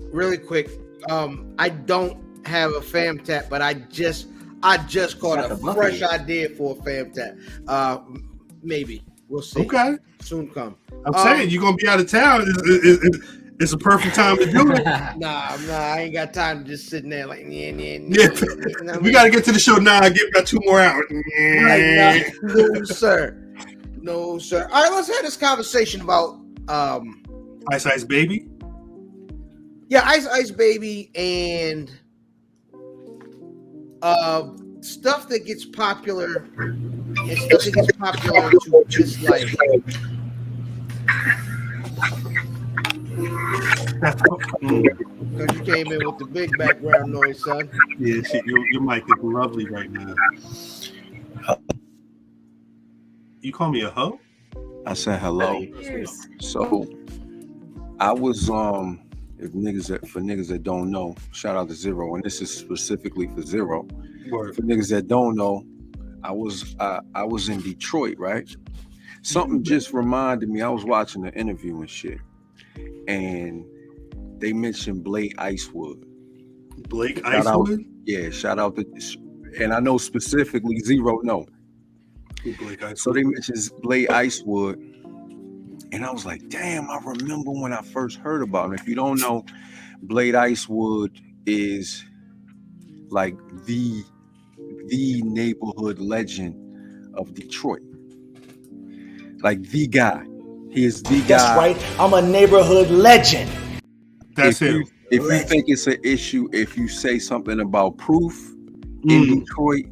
really quick. I don't have a fam tap, but I just caught a fresh idea for a fam tap. Maybe we'll see. Okay, soon come. I'm saying you're gonna be out of town. It's a perfect time to do it. Nah, I ain't got time to just sitting there like yeah. We got to get to the show now. Got 2 more hours. Right now, no, sir. All right, let's have this conversation about Ice Ice Baby. Yeah, Ice Baby and stuff that gets popular and stuff that gets popular to dislike. Because you came in with the big background noise, son. Yeah, shit, your mic is lovely right now. You call me a hoe? I said hello. So I was if niggas that don't know, shout out to Zero, and this is specifically for Zero. Word. For niggas that don't know, I was in Detroit, right? Something just reminded me. I was watching the interview and shit, and they mentioned Blake Icewood. Blake Icewood? Shout out to, and I know specifically Zero know. Blake Icewood. So they mentioned Blake Icewood, and I was like, damn, I remember when I first heard about him. If you don't know, Blake Icewood is like the neighborhood legend of Detroit. Like the guy. He is the guy. That's right. I'm a neighborhood legend. That's it. If you think it's an issue, if you say something about proof in Detroit,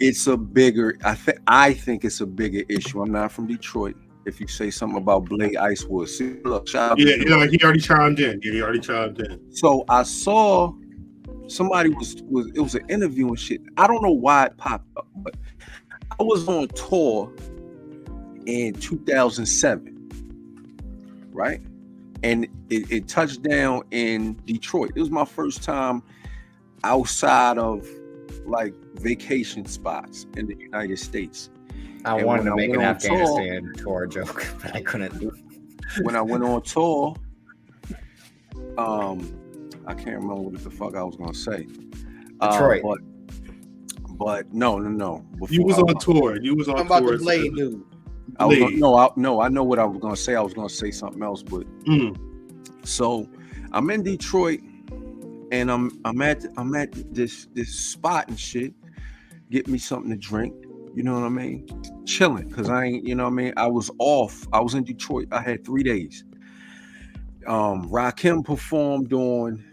it's a bigger. I think it's a bigger issue. I'm not from Detroit. If you say something about Blake Icewood, see, look, shout out he already chimed in. So I saw somebody was it was an interview and shit. I don't know why it popped up, but I was on tour in 2007, right? And it touched down in Detroit. It was my first time outside of like vacation spots in the United States. I wanted to make an Afghanistan tour joke, but I couldn't. When I went on tour, I can't remember what the fuck I was gonna say. Detroit. But no. Before you was on tour. You was on tour. About the Blade dude. I know what I was gonna say. I was gonna say something else, but so I'm in Detroit, and I'm at this spot and shit. Get me something to drink. You know what I mean? Chilling, because I ain't, you know what I mean? I was off. I was in Detroit. I had 3 days. Rakim performed on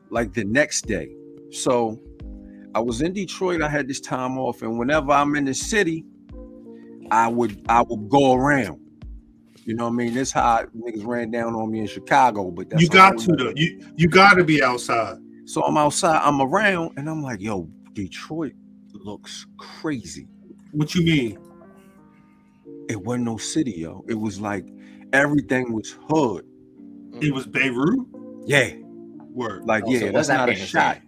like the next day. So I was in Detroit. I had this time off, and whenever I'm in the city, I would go around. You know what I mean? That's how niggas ran down on me in Chicago. But that's you got to though. You got to be outside. So I'm outside. I'm around, and I'm like, yo, Detroit looks crazy. What you mean? It wasn't no city, yo. It was like everything was hood. It was Beirut? Yeah. Word. Like, so that's not a shot.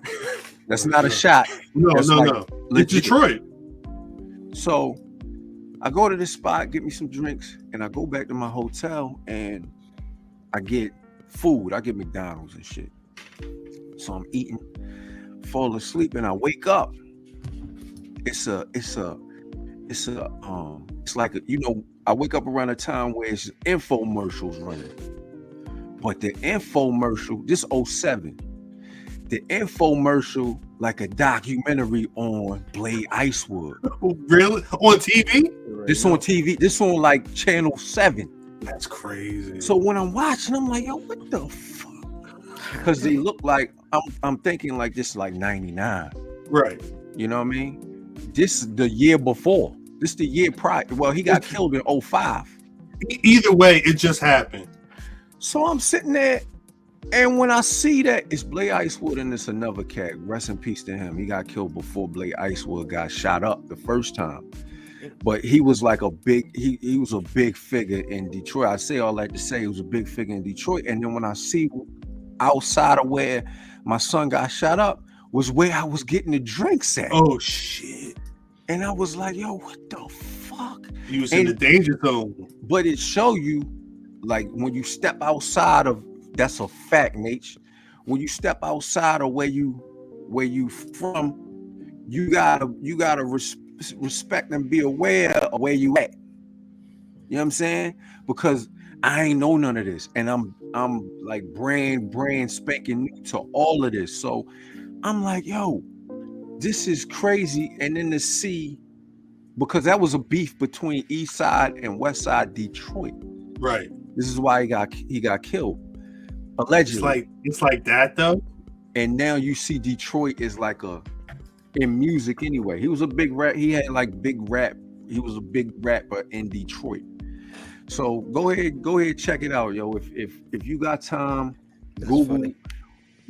That's not a shot. No. It's Detroit. So I go to this spot, get me some drinks, and I go back to my hotel and I get food. I get McDonald's and shit. So I'm eating, fall asleep, and I wake up. It's like I wake up around a time where it's infomercials running. But the infomercial, this 07, the infomercial, like a documentary on Blake Icewood. Really? On TV? This on TV. This on like Channel 7. That's crazy. So when I'm watching, I'm like, yo, what the fuck? Because they look like, I'm thinking like this is like 99. Right. You know what I mean? This is the year before. This is the year prior. Well, he got killed in 05. Either way, it just happened. So I'm sitting there, and when I see that it's Blake Icewood and it's another cat, rest in peace to him. He got killed before Blake Icewood got shot up the first time. But he was like he was a big figure in Detroit. I say all that to say he was a big figure in Detroit. And then when I see outside of where my son got shot up was where I was getting the drinks at. Oh shit. And I was like, yo, what the fuck? He was in the danger zone. But it show you, like, when you step outside of, that's a fact, Nate. when you step outside of where you from, you gotta respect and be aware of where you at. You know what I'm saying? Because I ain't know none of this, and I'm like brand spanking new to all of this. So I'm like, yo, this is crazy. And then to see, because that was a beef between East Side and West Side Detroit. Right. This is why he got killed. Allegedly. It's like that though. And now you see Detroit is like in music anyway. He was a big rap. He had like big rap. He was a big rapper in Detroit. So go ahead, check it out, yo. If you got time, Google,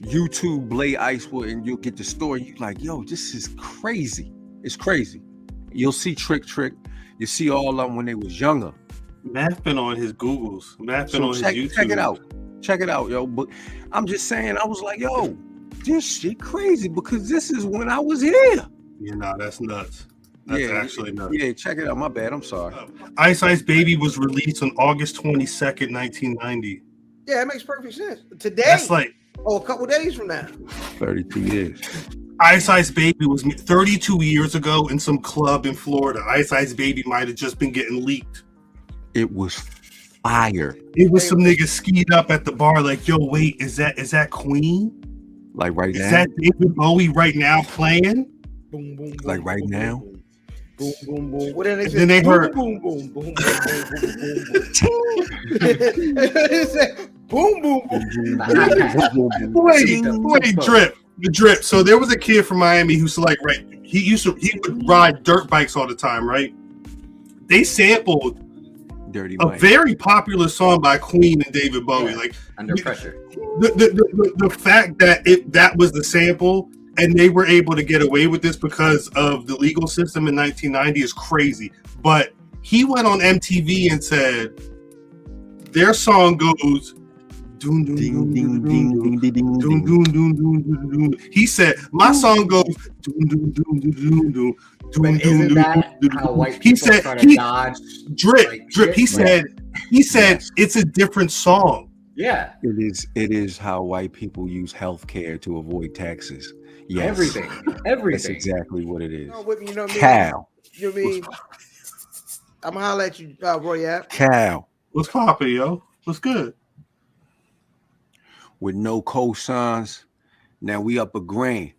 YouTube Blade Icewood, and you'll get the story. You like, yo, this is crazy. It's crazy. You'll see Trick. You see all of them when they was younger. Matt been on his Googles. Matt been on his YouTube. Check it out, yo. But I'm just saying, I was like, yo, this shit crazy because this is when I was here. Yeah, nah, that's nuts. That's actually nuts. Yeah, check it out. My bad. I'm sorry. Ice Ice Baby was released on August 22nd, 1990. Yeah, it makes perfect sense. Today, That's like a couple days from now. 32 years. Ice Ice Baby was 32 years ago in some club in Florida. Ice Ice Baby might have just been getting leaked. It was fire. It was some niggas skied up at the bar like, yo, wait, is that Queen? Like right now? Is that David Bowie right now playing? Boom, boom, boom. Like right now? Boom, boom, boom. What did they say? Then they heard boom, boom, boom, boom, boom, boom. They said, boom, boom, boom. Wait, drip. So there was a kid from Miami who he would ride dirt bikes all the time, right? They sampled Dirty a Mike. very popular song by Queen and David Bowie. Like Under Pressure. The fact that that was the sample and they were able to get away with this because of the legal system in 1990 is crazy. But he went on MTV and said their song goes doom doom doom doom doom doom doom doom doom. He said my song goes doom doom doom doom doom. Isn't that how white people He said try to dodge drip. He said it's a different song. Yeah. It is how white people use healthcare to avoid taxes. Yes. Everything. That's exactly what it is. You know what I mean? Cow. You know what I mean? I'm gonna holler at you, Roy. Cow. What's poppin', yo? What's good? With no cosigns. Now we up a grand.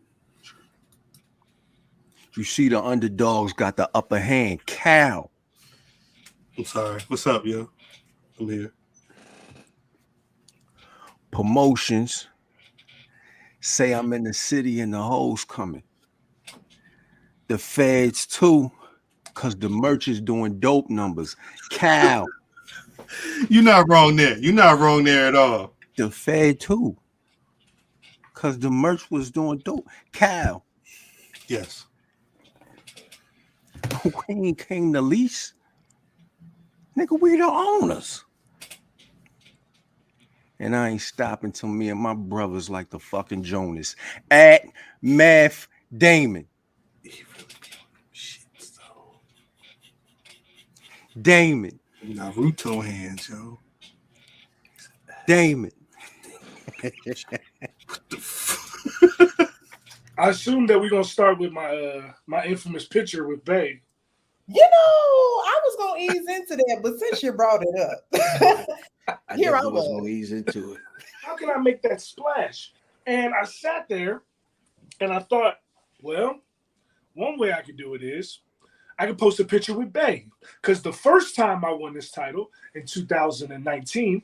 You see the underdogs got the upper hand. Cow. I'm sorry. What's up, yo? I'm here. Promotions. Say I'm in the city and the hoes coming. The feds too, because the merch is doing dope numbers. Cow. You're not wrong there. You're not wrong there at all. The fed too, because the merch was doing dope. Cow. Yes. We ain't came to lease. Nigga, we the owners. And I ain't stopping till me and my brothers like the fucking Jonas. At Math Damon. Damon. Naruto hands, yo. Damon. I assume that we're gonna start with my infamous picture with Bay. You know, I was gonna ease into that, but since you brought it up, here I was gonna ease into it. How can I make that splash? And I sat there and I thought, well, one way I could do it is I could post a picture with Bay. Because the first time I won this title in 2019,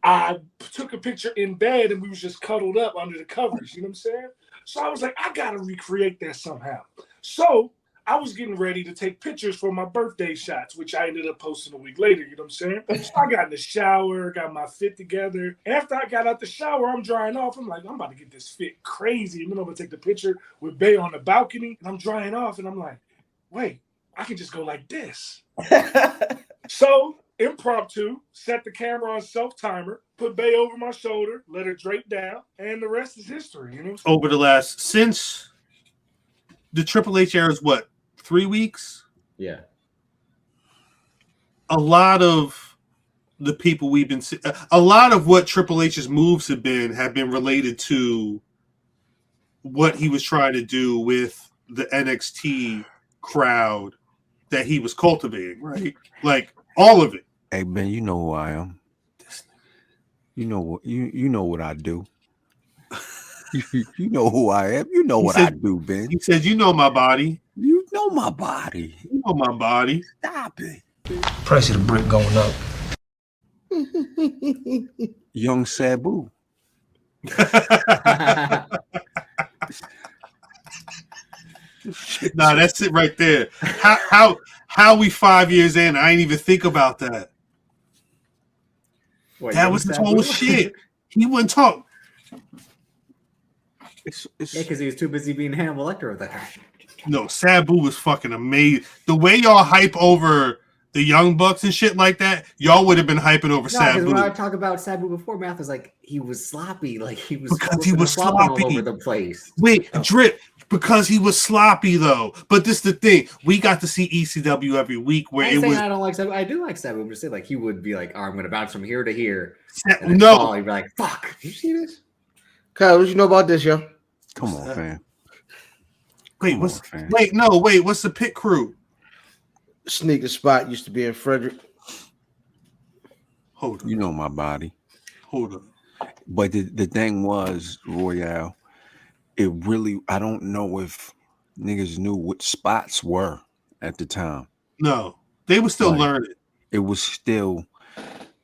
I took a picture in bed and we was just cuddled up under the covers. You know what I'm saying? So I was like, I got to recreate that somehow. So I was getting ready to take pictures for my birthday shots, which I ended up posting a week later. You know what I'm saying? So I got in the shower, got my fit together. After I got out the shower, I'm drying off. I'm like, I'm about to get this fit crazy. And then I'm going to take the picture with Bay on the balcony. And I'm drying off. And I'm like, wait, I can just go like this. So impromptu, set the camera on self-timer, put Bay over my shoulder, let her drape down, and the rest is history. You know? Over the last, since the Triple H era is what, 3 weeks? Yeah. A lot of the people we've been a lot of what Triple H's moves have been related to what he was trying to do with the NXT crowd that he was cultivating, right? Like all of it. Hey Ben, you know who I am. You know what you know what I do. You know who I am. You know what I do, Ben. He said, "You know my body. You know my body. You know my body. Stop it." Price of the brick going up. Young Sabu. Nah, that's it right there. How we 5 years in? I ain't even think about that. Wait, that was his whole shit. He wouldn't talk. Yeah, because he was too busy being Hannibal Lecter with that. No, Sabu was fucking amazing. The way y'all hype over the Young Bucks and shit like that, y'all would have been hyping over Sabu. When I talk about Sabu before, Math was like he was sloppy, like he was because he was sloppy all over the place. Wait, Drip, because he was sloppy though. But this is the thing: we got to see ECW every week where it was. I don't like Sabu. I do like Sabu. I'm just saying, like he would be like, "Oh, I'm going to bounce from here to here." No, he'd be like, "Fuck." You see this? Kyle, what you know about this, yo? Come on, fam. Wait, what's the pit crew? Sneaker spot used to be in Frederick. Hold on. You know my body. Hold on. But the thing was, Royale, it really, I don't know if niggas knew what spots were at the time. No, they were still learning. It was still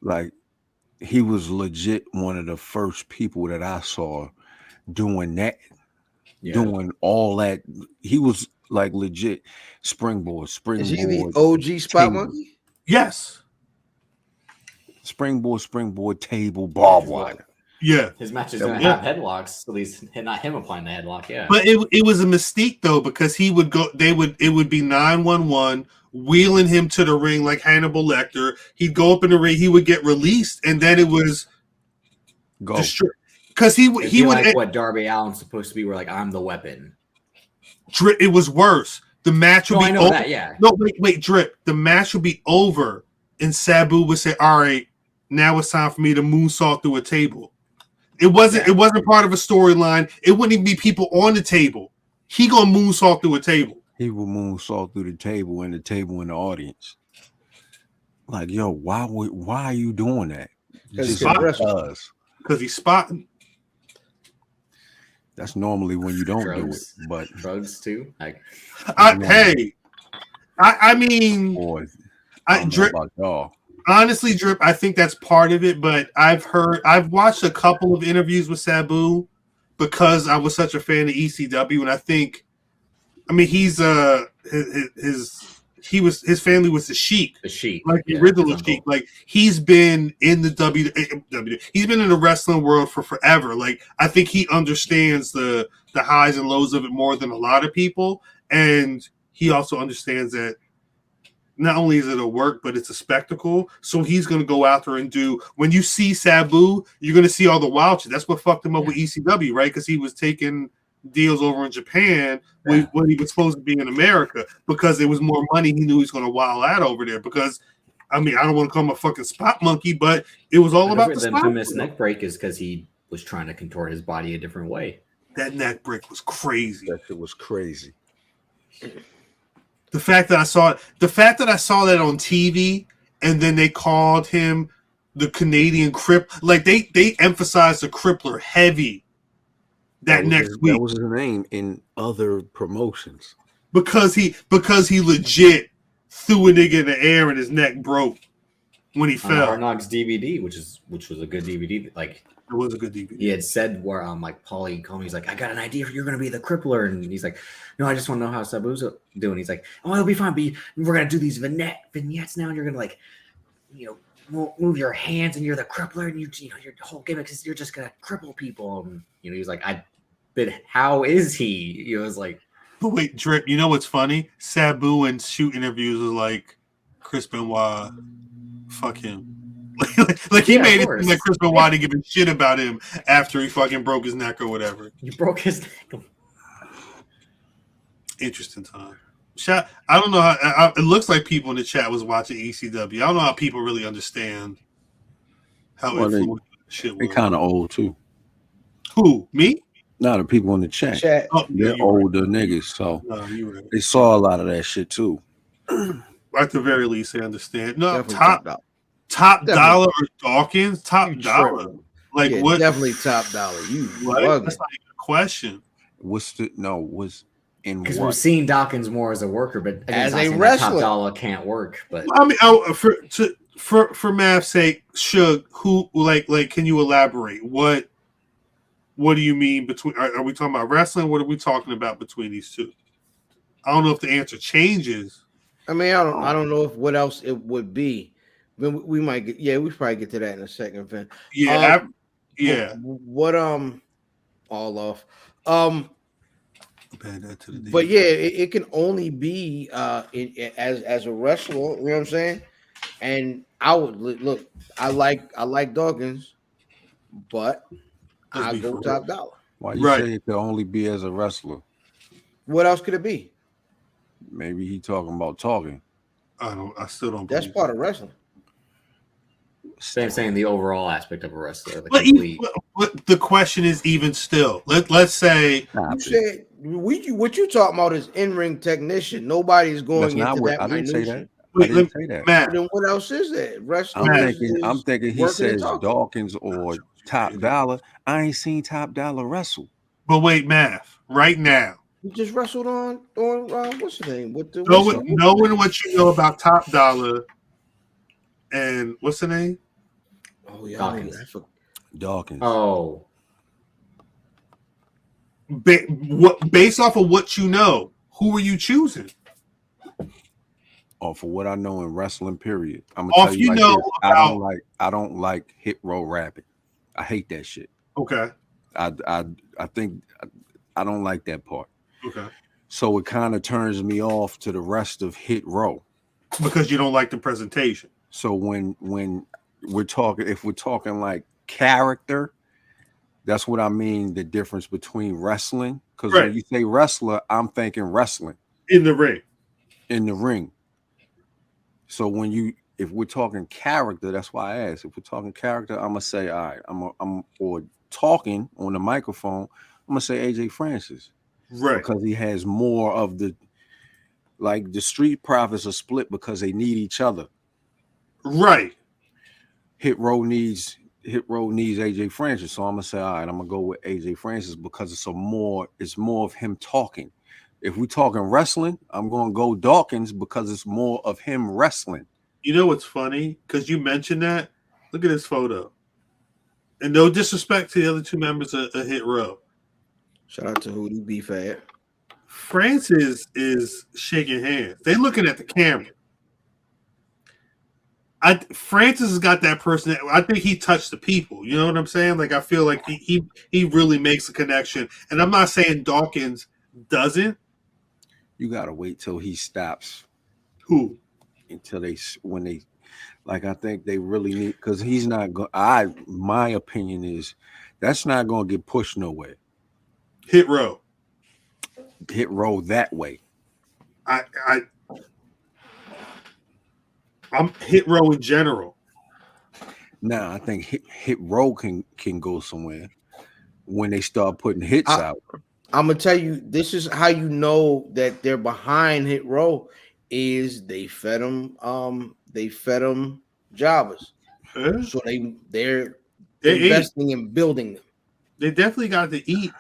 like he was legit one of the first people that I saw doing that. Yeah. Doing all that. He was like legit springboard. Is he the OG spot monkey? Yes. Springboard, table, barbed wire. Yeah. His matches don't have headlocks, at least not him applying the headlock, yeah. But it was a mystique though, because he would go, it would be 911 wheeling him to the ring like Hannibal Lecter. He'd go up in the ring, he would get released, and then it was destroyed. Because he would like what Darby Allin's supposed to be, where like I'm the weapon. It was worse. The match would be over. That, yeah. No, wait, Drip. The match would be over, and Sabu would say, "All right, now it's time for me to moonsault through a table." It wasn't part of a storyline. It wouldn't even be people on the table. He gonna moonsault through a table. He would moonsault through the table in the audience. Like, yo, why are you doing that? Because he's spotting. That's normally when you don't do it, but drugs too. Drip. Honestly, Drip, I think that's part of it. But I've watched a couple of interviews with Sabu because I was such a fan of ECW, and his family was the Sheik. The Sheik, like the original Sheik. Like he's been in the he's been in the wrestling world for forever. Like I think he understands the highs and lows of it more than a lot of people, and he also understands that not only is it a work, but it's a spectacle. So he's going to go out there and do. When you see Sabu, you're going to see all the wild shit. That's what fucked him up with ECW, right? Because he was taking deals over in Japan when he was supposed to be in America because there was more money. He knew he was going to wild out over there because, I don't want to call him a fucking spot monkey, but it was all about the spot. The infamous neck break is because he was trying to contort his body a different way. That neck break was crazy. That shit was crazy. The fact that I saw that on TV and then they called him the Canadian Crip, like they emphasized the Crippler heavy. That next week. That was his name in other promotions. Because he legit threw a nigga in the air and his neck broke when he fell. Hard Knocks DVD, which was a good DVD. Like it was a good DVD. He had said where like Paulie called me, he's like, I got an idea for you're gonna be the Crippler, and he's like, no, I just want to know how Sabu's doing. He's like, oh, it'll be fine. We're gonna do these vignettes now, and you're gonna like, move your hands, and you're the Crippler, and your whole gimmick is you're just gonna cripple people. And he was like, but how is he? He was like, but wait, Drip, you know what's funny? Sabu in shoot interviews was like, Chris Benoit, fuck him. like he made it seem like Chris Benoit didn't give a shit about him after he fucking broke his neck or whatever. He broke his neck. Interesting time. Chat. I don't know how. It looks like people in the chat was watching ECW. I don't know how people really understand how Well, influential shit they was. kind of old too. Who? Me? Now the people in the chat, Chat. Oh, they're you older niggas, so right. No, you right. they saw a lot of that shit too. At the very least, I understand. No, Definitely top dollar. top Definitely. dollar or Dawkins? Top You dollar. tripping. Like Yeah, what? definitely top dollar. You What? bugging. That's not even a question. Was in Because we've what? seen Dawkins more as a worker, but again, As it's not a saying that Top wrestler. Dollar can't work. But I mean, for math's sake, Suge, who like can you elaborate? What do you mean between? Are we talking about wrestling? What are we talking about between these two? I don't know if the answer changes. I mean, I don't know if what else it would be. But we might get we probably get to that in a second, Vin. Yeah, yeah. What all off. But Yeah, it can only be as a wrestler, you know what I'm saying? And I would look, I like Dawkins, but I go top dollar. Why you say it could only be as a wrestler? What else could it be? Maybe he talking about talking. I still don't. That's part of wrestling. I'm saying the overall aspect of a wrestler. But the question is even still. Let's say you said what you talking about is in-ring technician. Nobody's going into that. I didn't say that. I didn't say that. Matt, then what else is that? Wrestling. I'm thinking he says Dawkins or Top Dollar. I ain't seen Top Dollar wrestle. But wait, Math, right now. You just wrestled on what's the name? With the knowing what you know about Top Dollar and what's the name? Oh yeah, Dawkins. Oh, based off of what you know, who are you choosing? Oh, for what I know in wrestling, period. I'm gonna tell you this. I don't like hit row rapping. I hate that shit. Okay. I think I don't like that part. Okay. So it kind of turns me off to the rest of hit row. Because you don't like the presentation. So when we're talking like character, that's what I mean. The difference between wrestling, because when you say wrestler, I'm thinking wrestling in the ring. In the ring. So if we're talking character, that's why I asked. If we're talking character, I'm gonna say, all right, or talking on the microphone, I'm gonna say AJ Francis, right? Because he has more of the Street Profits are split because they need each other, right? Hit Row needs AJ Francis, so I'm gonna say, all right, I'm gonna go with AJ Francis because it's more of him talking. If we're talking wrestling, I'm gonna go Dawkins because it's more of him wrestling. You know what's funny? Because you mentioned that. Look at this photo. And no disrespect to the other two members of Hit Row. Shout out to Hootie B Fad. Francis is shaking hands. They looking at the camera. Francis has got that person. I think he touched the people. You know what I'm saying? Like I feel like he really makes a connection. And I'm not saying Dawkins doesn't. You gotta wait till he stops. Who? Until I think they really need, because he's not going. My opinion is that's not going to get pushed nowhere. Hit Row that way. I'm Hit Row in general. Now I think Hit Row can go somewhere when they start putting hits out. I'm gonna tell you, this is how you know that they're behind Hit Row is they fed them jobbers. Huh? So they're investing in building them. They definitely got to eat.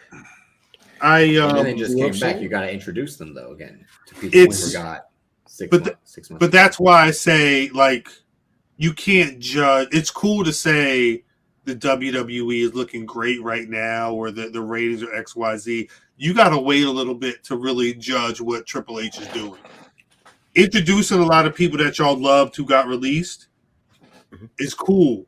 And then they just came back. You got to introduce them though again to people who forgot 6 months. But that's why I say you can't judge. It's cool to say the WWE is looking great right now, or the ratings are XYZ. You got to wait a little bit to really judge what Triple H is doing. Introducing a lot of people that y'all loved who got released is cool.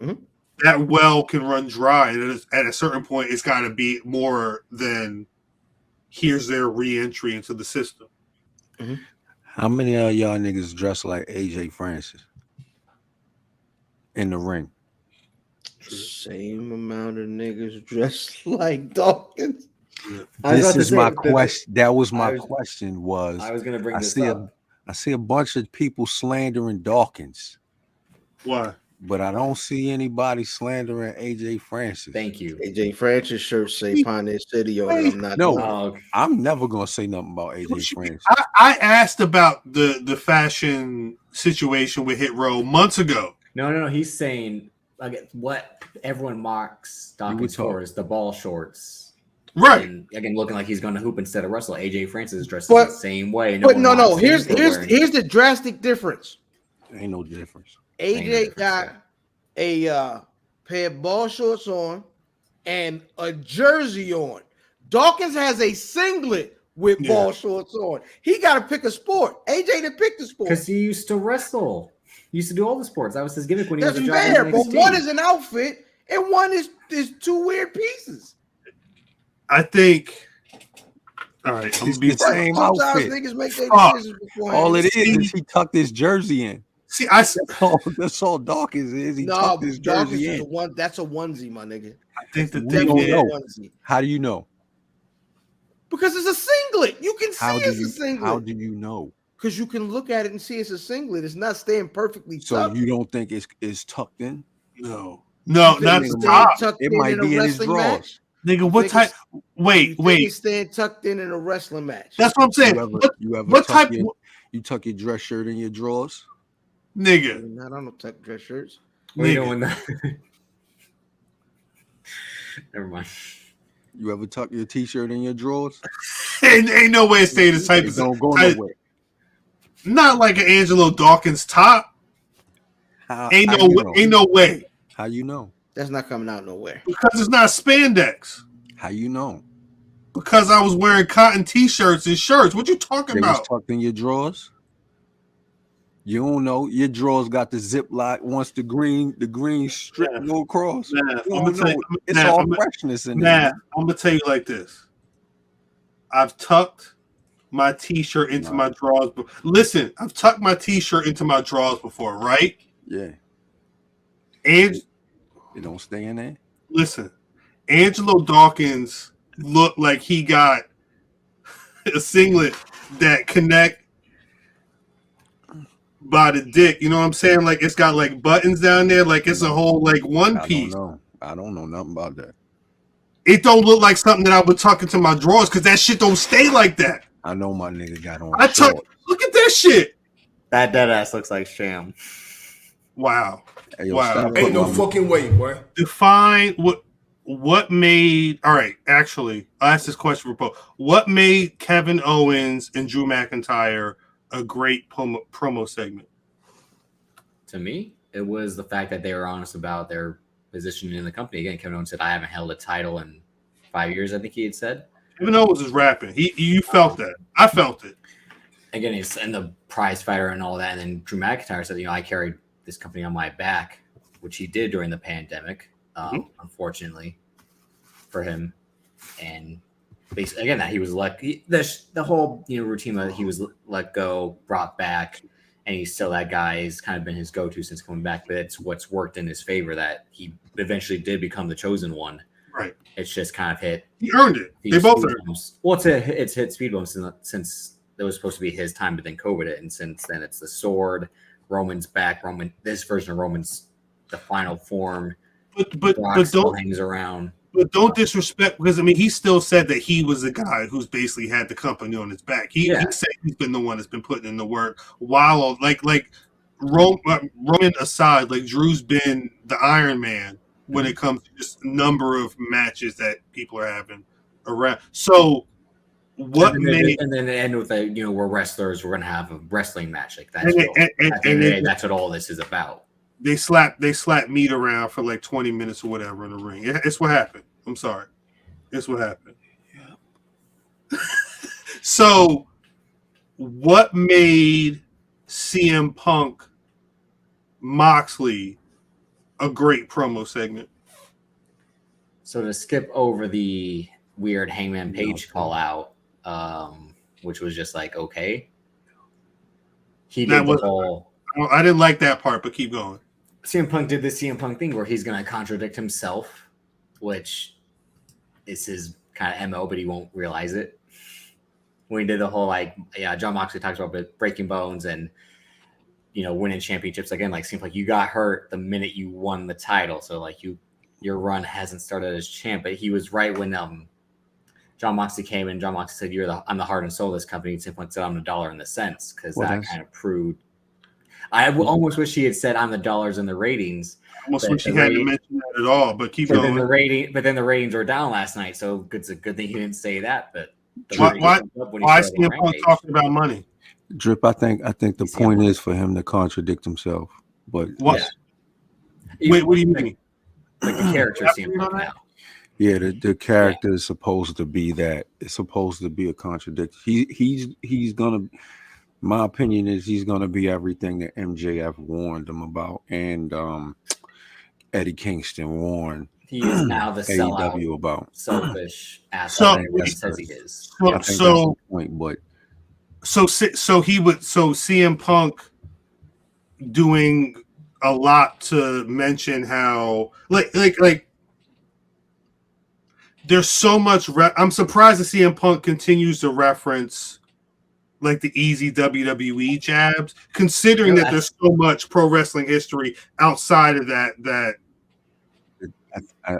Mm-hmm. That well can run dry, and at a certain point, it's got to be more than here's their re-entry into the system. Mm-hmm. How many of y'all niggas dress like AJ Francis in the ring? Same amount of niggas dressed like Dawkins. This is my question. That was my question. I was going to bring this up. I see a bunch of people slandering Dawkins. Why? But I don't see anybody slandering AJ Francis. Thank you. AJ Francis shirt say Pioneer City on it. I'm not No. doing it. Oh, I'm never gonna say nothing about AJ Francis. I asked about the fashion situation with Hit Row months ago. no. He's saying like what everyone mocks Dawkins for is the ball shorts. Right. And again, looking like he's going to hoop instead of wrestle. AJ Francis is dressed But- the same way. But one no. mocks him Here's for wearing- the drastic difference. Ain't no difference. AJ got a pair of ball shorts on and a jersey on. Dawkins has a singlet with ball shorts on. He got to pick a sport. AJ didn't pick the sport. Because he used to wrestle. He used to do all the sports. That was his gimmick when he That's was a fair, job. but one is an outfit and one is two weird pieces. I think. All right, I'm It's gonna be the same Sometimes outfit. niggas make their Fuck. decisions beforehand. All it is he tucked his jersey in. see. That's all Dawkins is. He No, tucked his Dawkins jersey is in. that's a onesie, my nigga. I think the We thing don't is, know. Onesie. How do you know? Because it's a singlet. You can see How do it's a you? singlet. How do you know? Because you can look at it and see it's a singlet. It's not staying perfectly So tucked. you don't think it's tucked in? no, You not think it's the staying top, tucked It in might in be a in his wrestling drawers. match? nigga. What think type? it's- You Wait. think it's staying tucked in a wrestling match? That's what I'm saying. You ever What tuck type? you tuck your dress shirt in your drawers? Nigga, I don't tuck dress shirts. What are you nigga. doing that? Never mind. You ever tuck your t-shirt in your drawers? Ain't no way it stayed the type It of don't go type- nowhere. Not like an Angelo Dawkins top. How Ain't you no know? ain't no way How you know? That's not coming out nowhere. because it's not spandex. How you know? Because I was wearing cotton t-shirts and shirts. What you talking They was about? tucked in your drawers. You don't know. Your drawers got the zip lock. Once the green strip Yeah. go across, Nah, you I'm don't gonna tell know. you. It's Nah, all I'm- freshness in Nah, there. I'm gonna tell you like this. I've tucked my t-shirt into my drawers. Listen, I've tucked my t-shirt into my drawers before, right? Yeah, And it don't stay in there. listen, Angelo Dawkins looked like he got a singlet that connect by the dick. You know what I'm saying? Like it's got like buttons down there, like it's a whole like one piece. I don't know nothing about that. It don't look like something that I would tuck into my drawers because that shit don't stay like that. I know my nigga got on. I tuck. shorts. Look at that shit. That dead ass looks like sham. Wow. Hey, yo, Wow. stop Ain't putting no my- fucking way, boy. Define what made. All right, actually, I'll ask this question for both. What made Kevin Owens and Drew McIntyre a great promo segment? To me, it was the fact that they were honest about their position in the company. Again, Kevin Owens said, I haven't held a title in 5 years, I think he had said. Kevin Owens is rapping. You felt that. I felt it. Again, he's and the prize fighter and all that. And then Drew McIntyre said, I carried this company on my back, which he did during the pandemic, unfortunately for him. And basically, again, that he was the whole routine that he was let go, brought back, and he's still that guy. Has kind of been his go-to since coming back. But it's what's worked in his favor that he eventually did become the chosen one. Right. It's just kind of hit. He earned it. They both earned it. Well, it's hit speed bumps since it was supposed to be his time, but then COVID it, and since then it's the sword. Roman's back. This version of Roman's the final form. But still hangs around. But don't disrespect because he still said that he was the guy who's basically had the company on his back. He said he's been the one that's been putting in the work. While Roman aside, like Drew's been the Iron Man when it comes to just number of matches that people are having around. So what and then they end with we're wrestlers, we're gonna have a wrestling match like that. That's what all this is about. They slap meat around for like 20 minutes or whatever in the ring. It's what happened. I'm sorry. It's what happened. Yeah. So what made CM Punk Moxley a great promo segment? So to skip over the weird Hangman Page call out, which was just like, okay. He did the whole. I didn't like that part, but keep going. CM Punk did the CM Punk thing where he's going to contradict himself, which is his kind of MO, but he won't realize it. When he did the whole Jon Moxley talks about breaking bones and winning championships again. Like, seems like you got hurt the minute you won the title. So like your run hasn't started as champ, but he was right when Jon Moxley came in. Jon Moxley said, I'm the heart and soul of this company. He simply said, I'm the dollar and the cents, because that kind of proved. I almost wish he had said, I'm the dollars and the ratings. I almost wish he hadn't mentioned that at all, but keep going. Then the ratings were down last night, so it's a good thing he didn't say that. But why is CM Punk talking about money? Drip, I think the point is for him to contradict himself. But what? Yeah. Wait, what do you mean? Like the character CM Punk now. Yeah, the character is supposed to be that. It's supposed to be a contradiction. He's gonna. My opinion is he's gonna be everything that MJF warned him about, and Eddie Kingston warned. He is now the AEW about selfish asshole. He says he is. So CM Punk doing a lot to mention how like there's so much. I'm surprised that CM Punk continues to reference like the easy WWE jabs, considering that there's so much pro wrestling history outside of that. I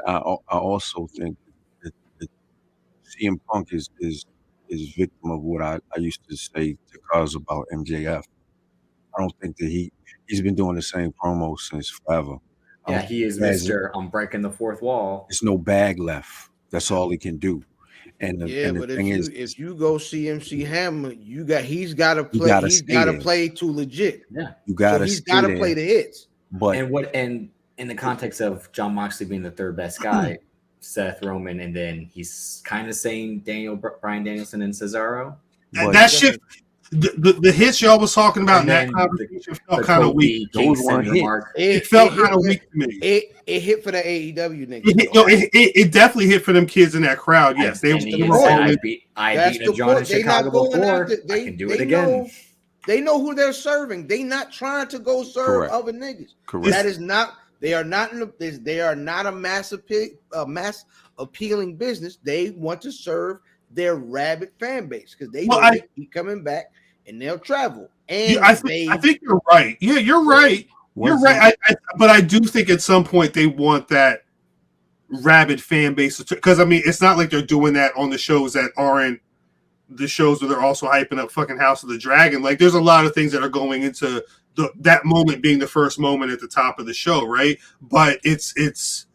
also think that CM Punk is victim of what I used to say to Cuz about MJF. I don't think that he's been doing the same promo since forever. Yeah, he is Mr. I'm breaking the fourth wall. There's no bag left. That's all he can do. And the thing is, if you go CMC Hammer, he's got to play. He's got to play too legit. Yeah, you got to. He's got to play the hits. But and in the context of Jon Moxley being the third best guy, Seth Roman, and then he's kind of saying Bryan Danielson and Cesaro. That shit. The hits y'all was talking about in that conversation felt kind of weak. Those weren't hits. It felt kind of weak to me. It hit for the AEW niggas. It definitely hit for them kids in that crowd. Yes, I beat a John in Chicago before. I can do it again. They know who they're serving. They not trying to go serve other niggas. Correct. That is not. They are not They are not a mass appealing business. They want to serve their rabid fan base because they keep coming back and they'll travel. And I think you're right. Yeah, you're right. You're right. But I do think at some point they want that rabid fan base because I mean it's not like they're doing that on the shows that aren't the shows where they're also hyping up fucking House of the Dragon. Like there's a lot of things that are going into that moment being the first moment at the top of the show, right? But it's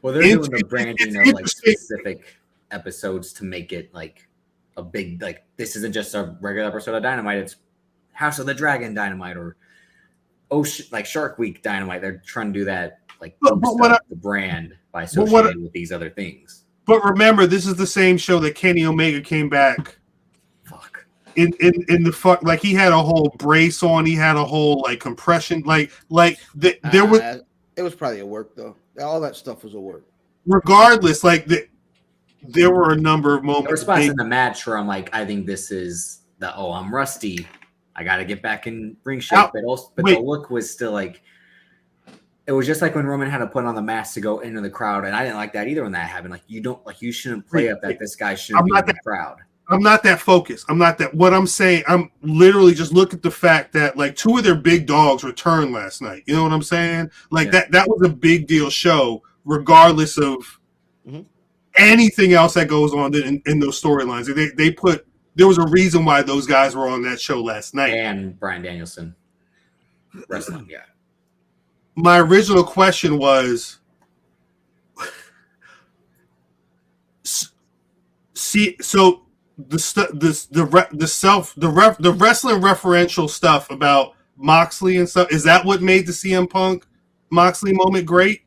well, they're doing the branding of like specific episodes to make it like a big like this isn't just a regular episode of Dynamite, it's House of the Dragon Dynamite or like Shark Week Dynamite. They're trying to do that like the brand by associating with these other things. But remember, this is the same show that Kenny Omega came back. In the fuck, like he had a whole brace on, he had a whole like compression, there was. It was probably a work though. All that stuff was a work. Regardless, like there were a number of moments. There were spots in the match where I'm like, I think this is I'm rusty. I got to get back in ring shape. But the look was still like, it was just like when Roman had to put on the mask to go into the crowd, and I didn't like that either when that happened. Like you shouldn't play up that this guy shouldn't be in the crowd. I'm not that focused. I'm not that. What I'm saying, I'm literally just look at the fact that like two of their big dogs returned last night. You know what I'm saying? Like that was a big deal show, regardless of anything else that goes on in those storylines. They put there was a reason why those guys were on that show last night. And Bryan Danielson wrestling, yeah. My original question was, so the wrestling referential stuff about Moxley and stuff, is that what made the CM Punk Moxley moment great?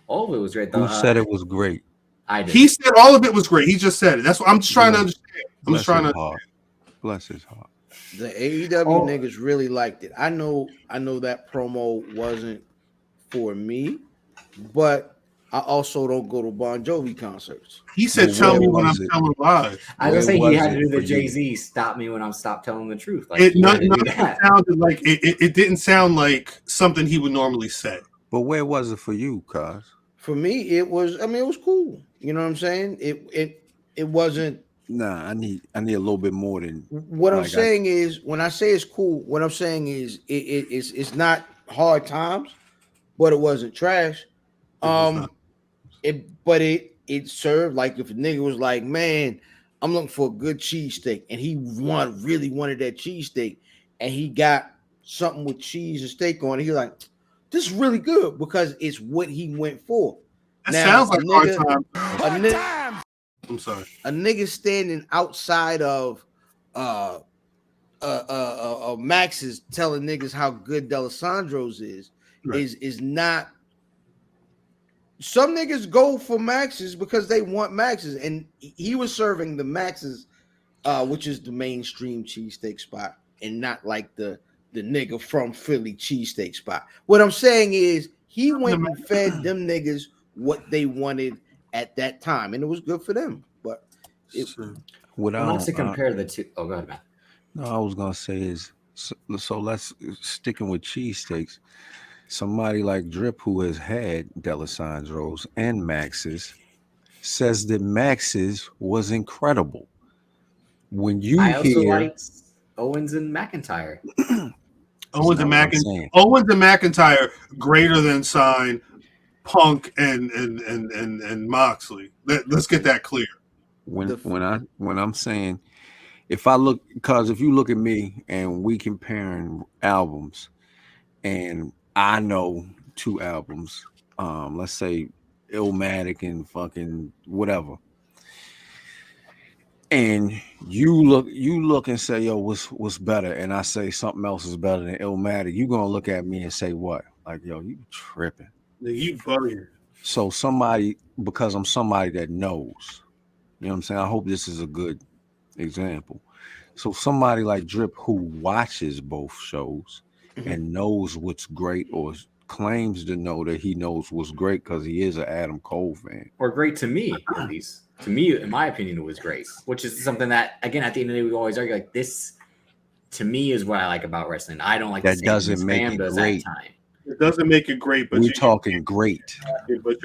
All of it was great though. Who said it was great? I did. He said all of it was great. He just said it. That's what I'm just trying to understand. Bless his heart. The AEW niggas really liked it. I know that promo wasn't for me, but I also don't go to Bon Jovi concerts. He said, "Tell me when I'm telling lies." I was gonna say he had to do the Jay-Z "Stop me when I'm stopped telling the truth." Like it sounded like it didn't sound like something he would normally say. But where was it for you, Cuz? For me, it was. I mean, it was cool. You know what I'm saying? It wasn't Nah, I need a little bit more than What I'm like saying is, when I say it's cool, what I'm saying is it's not hard times, but it wasn't trash. It was not. It served like if a nigga was like, man, I'm looking for a good cheesesteak, and he really wanted that cheesesteak, and he got something with cheese and steak on it. He's like, this is really good because it's what he went for. That Now, sounds like hard time. I'm sorry. A nigga standing outside of Max's telling niggas how good D'Alessandro's is Right. is not. Some niggas go for Max's because they want Max's, and he was serving the Max's, which is the mainstream cheesesteak spot, and not like the nigga from Philly cheesesteak spot. What I'm saying is he went and fed them niggas what they wanted at that time, and it was good for them. But not to compare the two. Oh, go ahead, man. No, I was gonna say is so let's sticking with cheesesteaks. Somebody like Drip, who has had D'Alessandro's and Max's, says that Max's was incredible. When you I also hear liked Owens and McIntyre. Owens and McIntyre greater than sign Punk and Moxley. Let's get that clear. When I'm saying, if you look at me and we comparing albums, and I know two albums, let's say Illmatic and fucking whatever, and you look and say, yo, what's better, and I say something else is better than Illmatic, you gonna look at me and say what? Like, yo, you tripping. You bugging. So because I'm somebody that knows, you know what I'm saying? I hope this is a good example. So somebody like Drip, who watches both shows and knows what's great, or claims to know that he knows what's great because he is an Adam Cole fan. Or great to me, at least. To me, in my opinion, it was great. Which is something that, again, at the end of the day, we always argue, like, this, to me, is what I like about wrestling. I don't like that doesn't make it great. It doesn't make it great, but we're talking great. But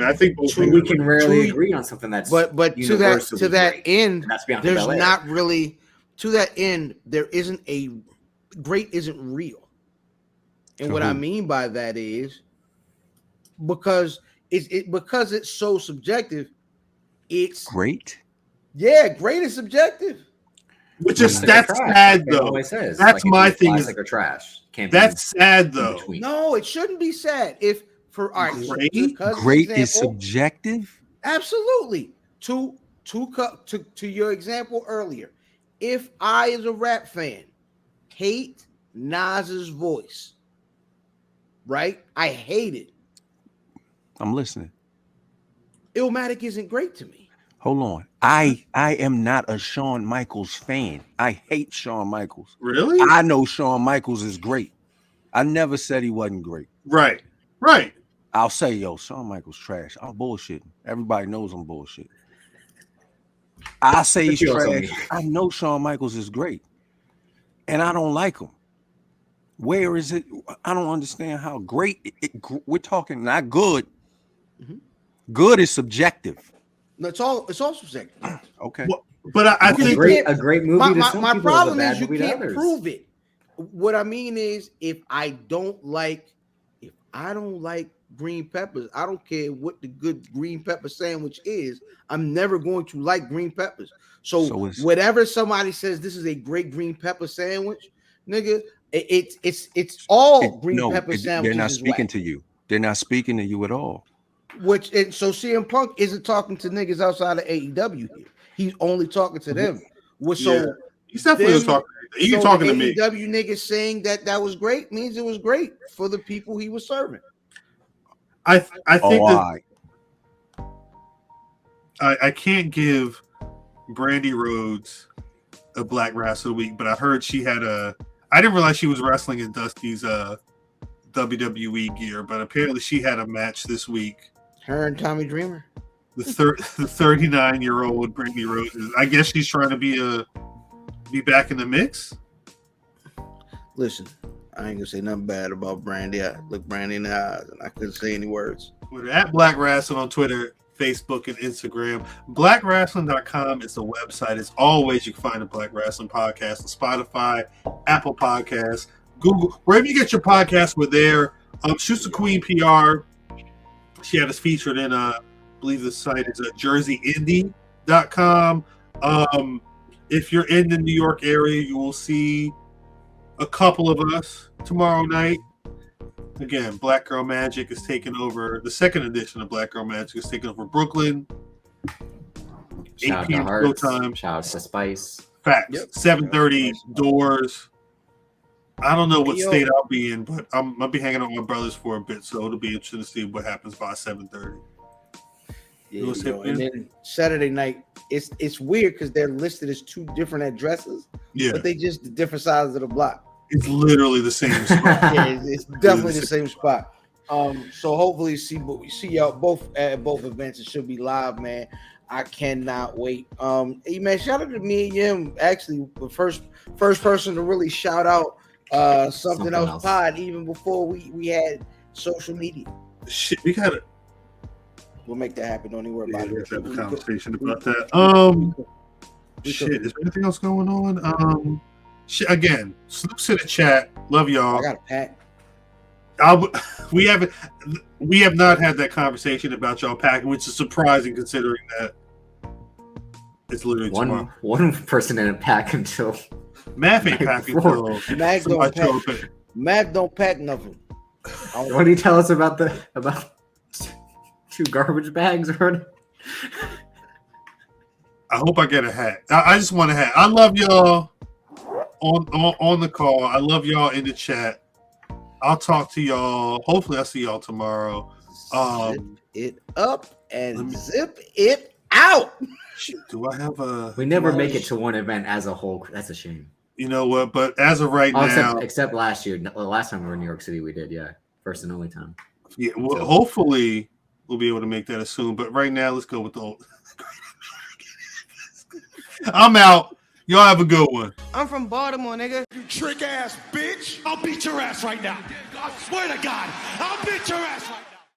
I think we can rarely agree on something that's but to that great. end, there's Belair. not really to that end. There isn't a great isn't real, and what I mean by that is because it's so subjective. It's great. Yeah, great is subjective. Which is that's sad though. That's like my thing. Is or trash. That's sad though. No, it shouldn't be sad. If for all right, great is subjective. Absolutely. To your example earlier, if I, as a rap fan, hate Nas's voice, right? I hate it. I'm listening. Illmatic isn't great to me. Hold on. I am not a Shawn Michaels fan. I hate Shawn Michaels. Really? I know Shawn Michaels is great. I never said he wasn't great. Right. I'll say, yo, Shawn Michaels trash. I'm bullshitting. Everybody knows I'm bullshitting. I say he's trash. I know Shawn Michaels is great. And I don't like him. Where is it? I don't understand how great we're talking. Not good. Mm-hmm. Good is subjective. No, it's all subjective. Okay. Well, but I think a great movie. My problem is you can't prove it. What I mean is, if I don't like green peppers, I don't care what the good green pepper sandwich is. I'm never going to like green peppers. So whatever somebody says, this is a great green pepper sandwich, nigga. It's all green pepper sandwiches. They're not speaking to you. They're not speaking to you at all. So CM Punk isn't talking to niggas outside of AEW here. He's only talking to them. He's definitely talking. He's talking to me. AEW niggas saying that was great means it was great for the people he was serving. I think I can't give Brandi Rhodes a Black Wrestler Week, but I heard she had I didn't realize she was wrestling in Dusty's WWE gear, but apparently she had a match this week. Her and Tommy Dreamer. The 39-year-old Brandi Rhodes. I guess she's trying to be back in the mix. Listen, I ain't gonna say nothing bad about Brandi. I look Brandi in the eyes, and I couldn't say any words. At Black Wrestling on Twitter, Facebook, and Instagram. BlackWrestling.com is the website. As always, you can find the Black Wrestling Podcast on Spotify, Apple Podcasts, Google, wherever you get your podcasts. We're there. Shoots the Queen PR. She had us featured in, I believe the site is jerseyindie.com. If you're in the New York area, you will see a couple of us tomorrow night. Again, Black Girl Magic is taking over. The second edition of Black Girl Magic is taking over Brooklyn. Shout 8 p.m. out to showtime. Shout out to Spice. Facts. Yep. 7:30 doors. I don't know what Yo. state I'll be in, but I'll be hanging out with my brothers for a bit, so it'll be interesting to see what happens by 7:30. Yeah, and then Saturday night, it's weird because they're listed as two different addresses, Yeah, but they just the different sides of the block. it's literally the same spot. Yeah, it's definitely the same spot. So hopefully see y'all both at both events. It should be live, man. I cannot wait. Hey man, shout out to me and him. Actually, the first person to really shout out something else pod even before we had social media. Shit, we gotta We'll make that happen. Don't even worry about it. have a conversation about that. Shit, is there anything else going on? Shit, again, Snoops in the chat. Love y'all. I got a pack. We have not had that conversation about y'all packing, which is surprising considering that it's literally tomorrow. One person didn't pack until Matt ain't packing until Mac don't somebody show pack. up. Mac don't pack nothing. What do you tell us about two garbage bags or I hope I get a hat. I just want a hat. I love y'all on the call. I love y'all in the chat. I'll talk to y'all. Hopefully, I'll see y'all tomorrow. Zip it up and zip it out. Shit, do I have a? We never make it to one event as a whole. That's a shame. You know what? But as of right now, except last year. The last time we were in New York City, we did. Yeah, first and only time. yeah. Well, hopefully, we'll be able to make that as soon. But right now, let's go with the old. I'm out. Y'all have a good one. I'm from Baltimore, nigga. You trick ass bitch. I'll beat your ass right now. I swear to God, I'll beat your ass right now.